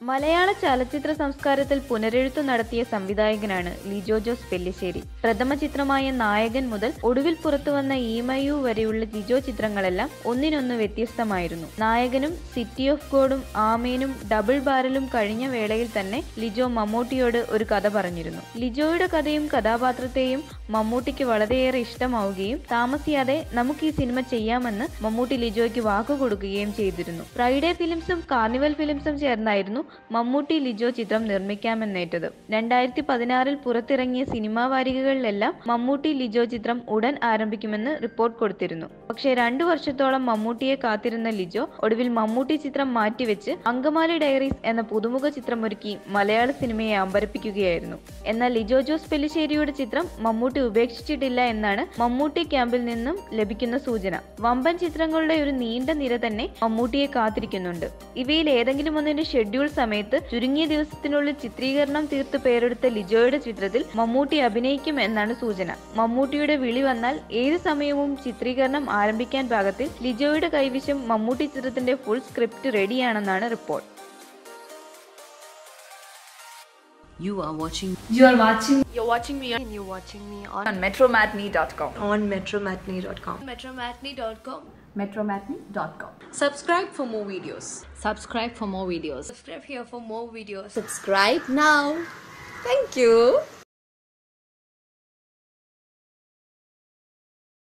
മലയാള ചലച്ചിത്ര സംസ്കാരത്തിൽ പുനരെഴുത്തു നടത്തിയ സംവിധായകനാണ് ലിജോ ജോസ് പെല്ലിശ്ശേരി. പ്രഥമ ചിത്രമായ നായകൻ മുതൽ ഒടുവിൽ പുറത്തുവന്ന ഈമയു വരെയുള്ള ലിജോ ചിത്രങ്ങളെല്ലാം ഒന്നിനൊന്ന് വ്യത്യസ്തമായിരുന്നു. നായകനും സിറ്റി ഓഫ് ഗോഡും ആമേനും ഡബിൾ ബാരലും കഴിഞ്ഞ വേളയിൽ തന്നെ ലിജോ മമ്മൂട്ടിയോട് ഒരു കഥ പറഞ്ഞിരുന്നു. ലിജോയുടെ കഥയും കഥാപാത്രത്തെയും മമ്മൂട്ടിക്ക് വളരെയേറെ ഇഷ്ടമാവുകയും താമസിയാതെ നമുക്ക് ഈ സിനിമ ചെയ്യാമെന്ന് മമ്മൂട്ടി ലിജോയ്ക്ക് വാക്കുകൊടുക്കുകയും ചെയ്തിരുന്നു. ഫ്രൈഡേ ഫിലിംസും കാർണിവൽ ഫിലിംസും ചേർന്നായിരുന്നു മമ്മൂട്ടി ലിജോ ചിത്രം നിർമ്മിക്കാമെന്നേറ്റത്. 2016 പുറത്തിറങ്ങിയ സിനിമാ വാരികകളിലെല്ലാം മമ്മൂട്ടി ലിജോ ചിത്രം ഉടൻ ആരംഭിക്കുമെന്ന് റിപ്പോർട്ട് കൊടുത്തിരുന്നു. പക്ഷേ 2 വർഷത്തോളം മമ്മൂട്ടിയെ കാത്തിരുന്ന ലിജോ ഒടുവിൽ മമ്മൂട്ടി ചിത്രം മാറ്റിവെച്ച് അങ്കമാലി ഡയറീസ് എന്ന പുതുമുഖ ചിത്രമൊരുക്കി മലയാള സിനിമയെ അമ്പരപ്പിക്കുകയായിരുന്നു. എന്നാൽ ലിജോ ജോസ് പെല്ലിശ്ശേരിയുടെ ചിത്രം മമ്മൂട്ടി ഉപേക്ഷിച്ചിട്ടില്ല എന്നാണ് മമ്മൂട്ടി ക്യാമ്പിൽ നിന്നും ലഭിക്കുന്ന സൂചന. വമ്പൻ ചിത്രങ്ങളുടെ ഒരു നീണ്ട നിര തന്നെ മമ്മൂട്ടിയെ കാത്തിരിക്കുന്നുണ്ട്. ഇവയിൽ ഏതെങ്കിലും ഒന്നിന്റെ ഷെഡ്യൂൾ സമയത്ത് ചുരുങ്ങിയ ദിവസത്തിനുള്ളിൽ ചിത്രീകരണം തീർത്ത് പേരെടുത്ത ലിജോയുടെ ചിത്രത്തിൽ മമ്മൂട്ടി അഭിനയിക്കും എന്നാണ് സൂചന. മമ്മൂട്ടിയുടെ വിളി വന്നാൽ ഏത് സമയവും ചിത്രീകരണം ആരംഭിക്കാൻ പാകത്തിൽ ലിജോയുടെ കൈവശം മമ്മൂട്ടി ചിത്രത്തിന്റെ ഫുൾ സ്ക്രിപ്റ്റ് റെഡിയാണെന്നാണ് report. You're watching me on metromatney.com. on metromatney.com. metromatney.com. Subscribe for more videos. Subscribe for more videos. Subscribe here for more videos. Subscribe now. Thank you.